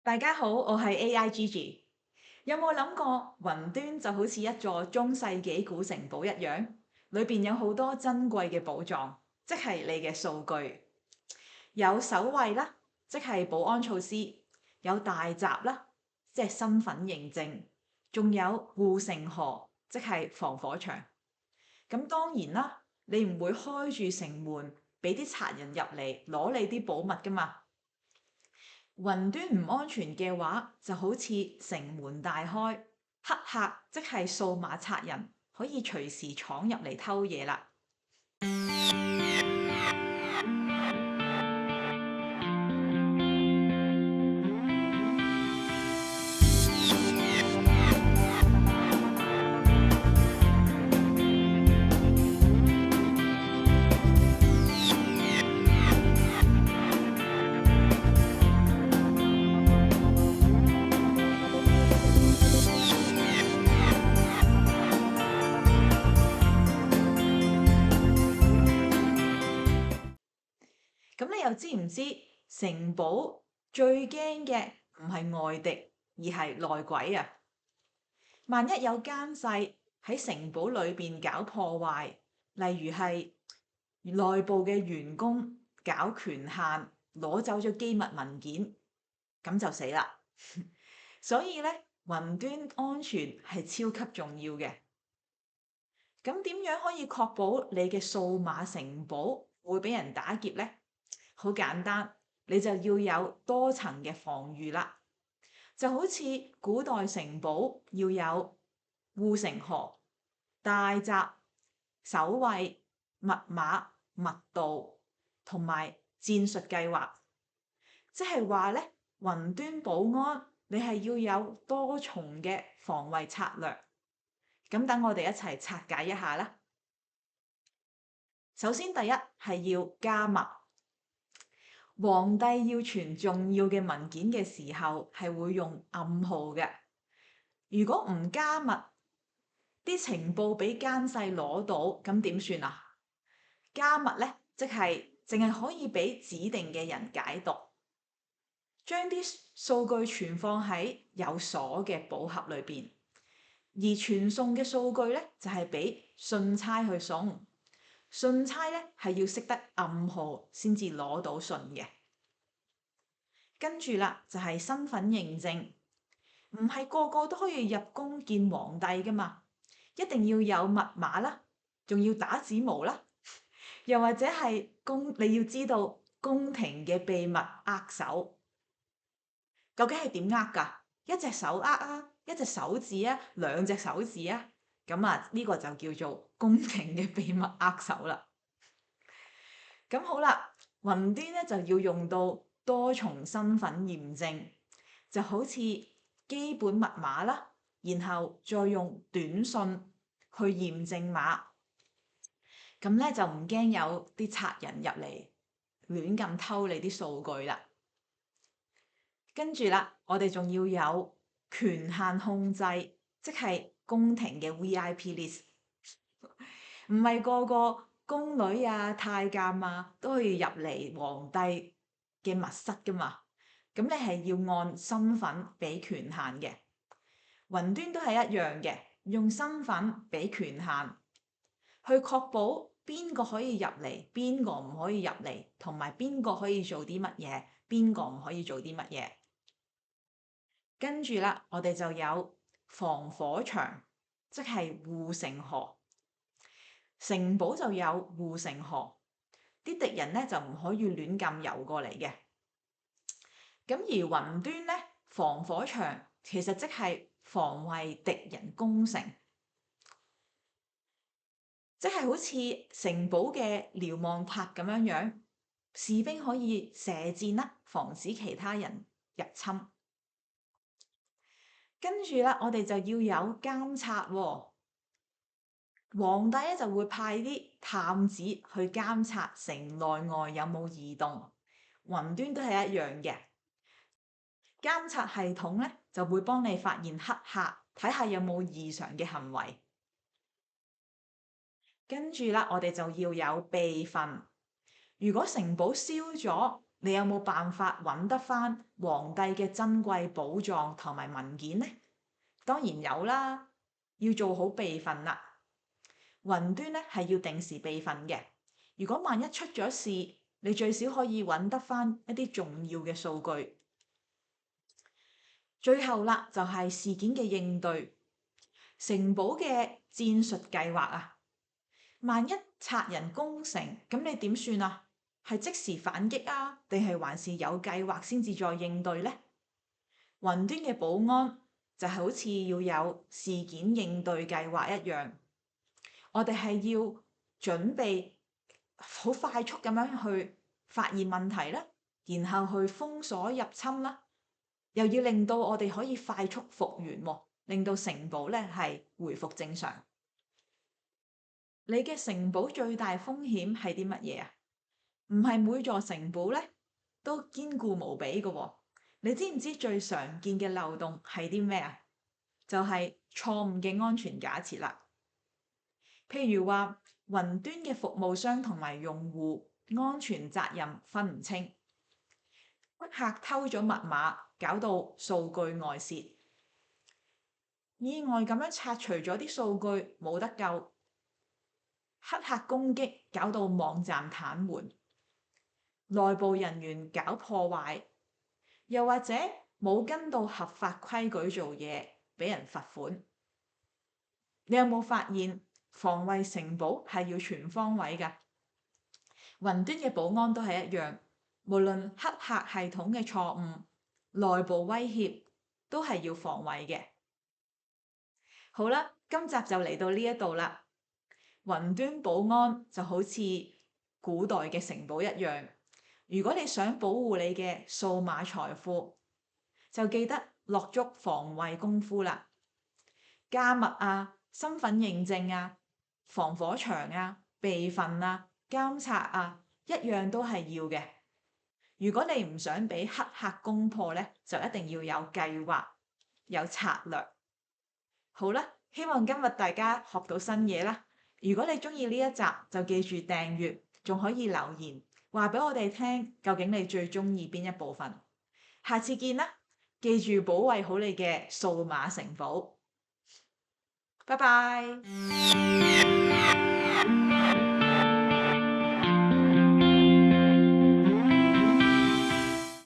大家好，我係 AI Gigi。有冇諗過雲端就好似一座中世紀古城堡一樣，裏邊有好多珍貴嘅寶藏，即係你嘅數據。有守衛啦，即係保安措施；有大閘啦，即係身份認證；仲有護城河，即係防火牆。咁當然啦，你唔會開住城門俾啲賊人入嚟攞你啲寶物㗎嘛。雲端唔安全嘅話，就好似城門大開，黑客即係數碼賊人，可以隨時闖入嚟偷嘢啦。咁你又知唔知城堡最驚嘅唔係外敵，而係內鬼啊？萬一有奸細喺城堡裏邊搞破壞，例如係內部嘅員工搞權限，攞走咗機密文件，咁就死啦。所以咧，雲端安全係超級重要嘅。咁點樣可以確保你嘅數碼城堡會俾人打劫呢？好簡單，你就要有多層嘅防禦啦。就好似古代城堡要有護城河、大閘、守衛、密碼、密度同埋戰術計劃。即係話咧，雲端保安你係要有多重嘅防衛策略。咁等我哋一齊拆解一下啦。首先，第一係要加密。皇帝要傳重要嘅文件嘅時候，係會用暗號嘅。如果唔加密，啲情報俾奸細攞到，咁點算啊？加密咧，即係淨係可以俾指定嘅人解讀，將啲數據存放喺有鎖嘅寶盒裏邊。而傳送嘅數據咧，就係俾信差去送。信差咧係要識得暗號先至攞到信嘅。跟住啦，就係身份認證，唔係個個都可以入宮見皇帝噶嘛，一定要有密碼啦，仲要打指模啦，又或者係你要知道宮廷嘅秘密握手，究竟係點握㗎？一隻手握啊，一隻手指啊，兩隻手指啊，咁啊呢個就叫做宮廷嘅秘密握手啦。咁好啦，雲端咧就要用到多重身份驗證，就好似基本密碼啦，然後再用短信去驗證碼，咁咧就唔驚有啲賊人入嚟亂咁偷你啲數據啦。跟住啦，我哋仲要有權限控制，即係宮廷嘅 VIP list，唔係個個宮女啊、太監啊都可以入嚟皇帝嘅密室噶嘛。咁你係要按身份俾權限嘅，雲端都係一樣嘅，用身份俾權限去確保邊個可以入嚟，邊個唔可以入嚟，同埋邊個可以做啲乜嘢，邊個唔可以做啲乜嘢。跟住啦，我哋就有防火牆，即係護城河。城堡就有護城河，啲敵人咧就唔可以亂咁游過嚟嘅。咁而雲端咧，防火牆其實即係防衛敵人攻城，即係好似城堡嘅瞭望塔咁樣樣，士兵可以射箭啦，防止其他人入侵。跟住啦，我哋就要有監察喎。皇帝咧就會派啲探子去監察城內外有冇異動，雲端都係一樣嘅。監察系統咧就會幫你發現黑客，睇下有冇異常嘅行為。跟住啦，我哋就要有備份。如果城堡燒咗，你有冇辦法揾得返皇帝嘅珍貴寶藏同埋文件呢？當然有啦，要做好備份啦。雲端咧係要定時備份嘅。如果萬一出咗事，你最少可以揾得返一啲重要嘅數據。最後啦，就係事件嘅應對，城堡嘅戰術計劃啊。萬一賊人攻城，咁你點算啊？係即時反擊啊，定係還是有計劃先至再應對呢？雲端嘅保安就係好似要有事件應對計劃一樣，我哋係要準備好快速咁樣去發現問題啦，然後去封鎖入侵啦，又要令到我哋可以快速復原喎，令到城堡咧係回復正常。你嘅城堡最大風險係啲乜嘢啊？唔係每座城堡咧都堅固無比嘅喎。你知唔知最常見嘅漏洞係啲咩啊？就係錯誤嘅安全假設啦。譬如話，雲端嘅服務商同埋用戶安全責任分唔清，黑客偷咗密碼，搞到數據外泄，意外咁樣拆除咗啲數據冇得救。黑客攻擊搞到網站癱瘓，內部人員搞破壞，又或者冇跟到合法規矩做嘢，俾人罰款。你有冇發現防衛城堡係要全方位㗎？雲端嘅保安都係一樣，無論黑客系統嘅錯誤、內部威脅，都係要防衛嘅。好啦，今集就嚟到呢一度啦。雲端保安就好似古代嘅城堡一樣，如果你想保護你嘅數碼財富，就記得落足防衛功夫啦。加密啊、身份認證啊、防火牆啊、備份啊、監察啊，一樣都係要嘅。如果你唔想俾黑客攻破呢，就一定要有計劃、有策略。好啦，希望今日大家學到新嘢啦。如果你鍾意呢一集，就記住訂閱，仲可以留言話俾我哋聽，究竟你最鍾意邊一部分。下次見啦，記住保衛好你嘅數碼城堡。拜拜。